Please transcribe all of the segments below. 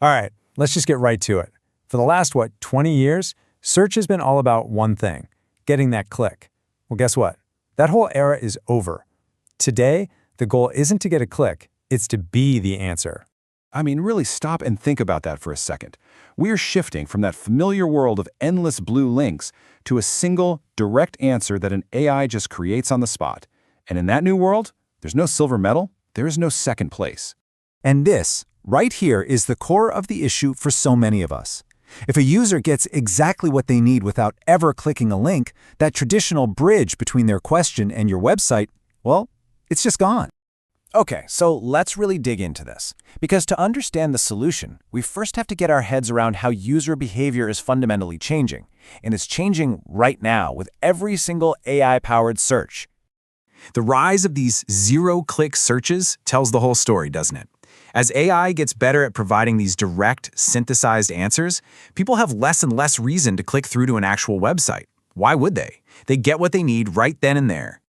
All right, let's just get right to it. For the last, 20 years, search has been all about one thing, getting that click. Well, guess what? That whole era is over. Today, the goal isn't to get a click, it's to be the answer. I mean, really stop and think about that for a second. We're shifting from that familiar world of endless blue links to a single, direct answer that an AI just creates on the spot. And in that new world, there's no silver medal, there is no second place. And this, right here, is the core of the issue for so many of us. If a user gets exactly what they need without ever clicking a link, that traditional bridge between their question and your website, well, it's just gone. Okay, so let's really dig into this. Because to understand the solution, we first have to get our heads around how user behavior is fundamentally changing. And it's changing right now with every single AI-powered search. The rise of these zero-click searches tells the whole story, doesn't it? As AI gets better at providing these direct, synthesized answers, people have less and less reason to click through to an actual website. Why would they? They get what they need right then and there.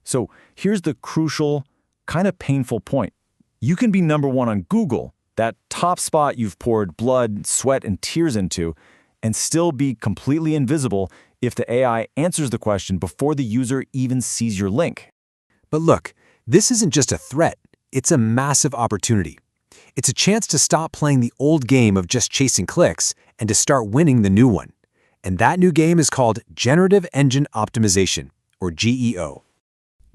So here's the crucial, kind of painful point. You can be number one on Google, that top spot you've poured blood, sweat, and tears into, and still be completely invisible if the AI answers the question before the user even sees your link. But look, this isn't just a threat, it's a massive opportunity. It's a chance to stop playing the old game of just chasing clicks and to start winning the new one. And that new game is called Generative Engine Optimization, or GEO.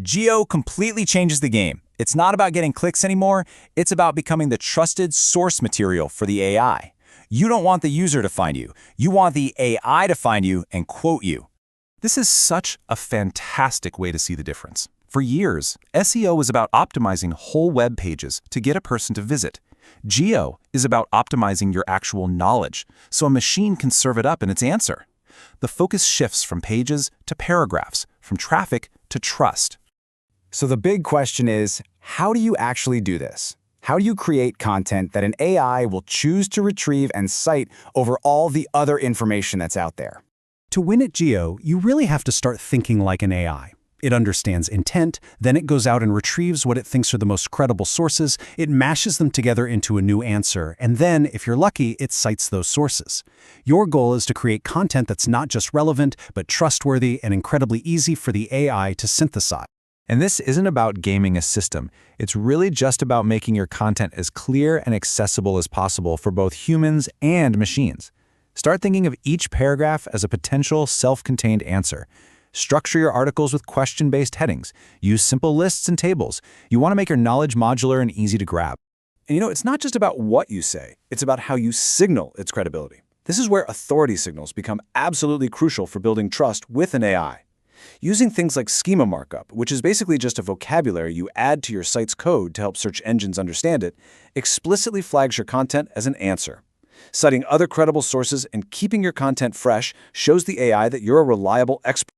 GEO completely changes the game. It's not about getting clicks anymore, it's about becoming the trusted source material for the AI. You don't want the user to find you. You want the AI to find you and quote you. This is such a fantastic way to see the difference. For years, SEO was about optimizing whole web pages to get a person to visit. GEO is about optimizing your actual knowledge, so a machine can serve it up in its answer. The focus shifts from pages to paragraphs, from traffic to trust. So the big question is, how do you actually do this? How do you create content that an AI will choose to retrieve and cite over all the other information that's out there? To win at GEO, you really have to start thinking like an AI. It understands intent, then it goes out and retrieves what it thinks are the most credible sources, it mashes them together into a new answer, and then, if you're lucky, it cites those sources. Your goal is to create content that's not just relevant, but trustworthy and incredibly easy for the AI to synthesize. And this isn't about gaming a system. It's really just about making your content as clear and accessible as possible for both humans and machines. Start thinking of each paragraph as a potential self-contained answer. Structure your articles with question-based headings. Use simple lists and tables. You want to make your knowledge modular and easy to grab. And it's not just about what you say, it's about how you signal its credibility. This is where authority signals become absolutely crucial for building trust with an AI. Using things like schema markup, which is basically just a vocabulary you add to your site's code to help search engines understand it, explicitly flags your content as an answer. Citing other credible sources and keeping your content fresh shows the AI that you're a reliable expert.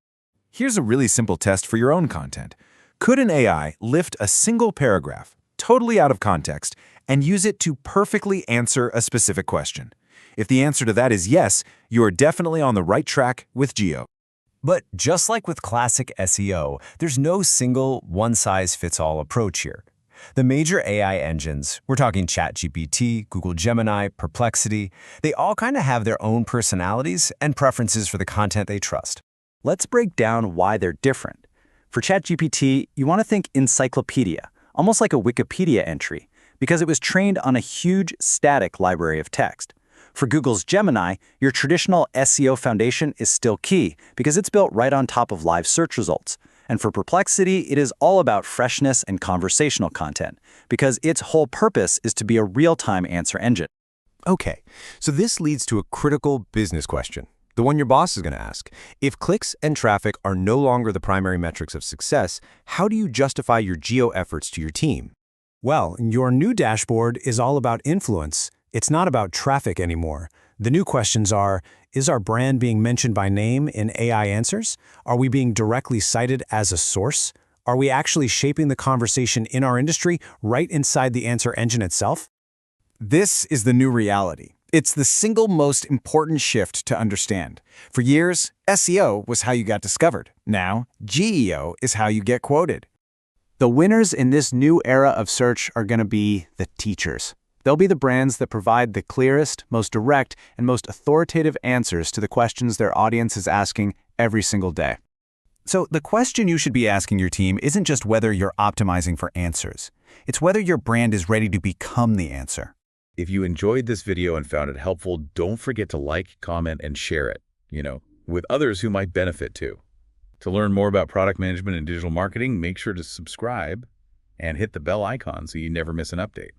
Here's a really simple test for your own content. Could an AI lift a single paragraph, totally out of context, and use it to perfectly answer a specific question? If the answer to that is yes, you are definitely on the right track with GEO. But just like with classic SEO, there's no single one-size-fits-all approach here. The major AI engines, we're talking ChatGPT, Google Gemini, Perplexity, they all kind of have their own personalities and preferences for the content they trust. Let's break down why they're different. For ChatGPT, you want to think encyclopedia, almost like a Wikipedia entry, because it was trained on a huge static library of text. For Google's Gemini, your traditional SEO foundation is still key because it's built right on top of live search results. And for Perplexity, it is all about freshness and conversational content because its whole purpose is to be a real-time answer engine. Okay, so this leads to a critical business question, the one your boss is going to ask. If clicks and traffic are no longer the primary metrics of success, how do you justify your GEO efforts to your team? Well, your new dashboard is all about influence. It's not about traffic anymore. The new questions are, is our brand being mentioned by name in AI answers? Are we being directly cited as a source? Are we actually shaping the conversation in our industry right inside the answer engine itself? This is the new reality. It's the single most important shift to understand. For years, SEO was how you got discovered. Now, GEO is how you get quoted. The winners in this new era of search are going to be the teachers. They'll be the brands that provide the clearest, most direct, and most authoritative answers to the questions their audience is asking every single day. So the question you should be asking your team isn't just whether you're optimizing for answers. It's whether your brand is ready to become the answer. If you enjoyed this video and found it helpful, don't forget to like, comment, and share it, with others who might benefit too. To learn more about product management and digital marketing, make sure to subscribe and hit the bell icon so you never miss an update.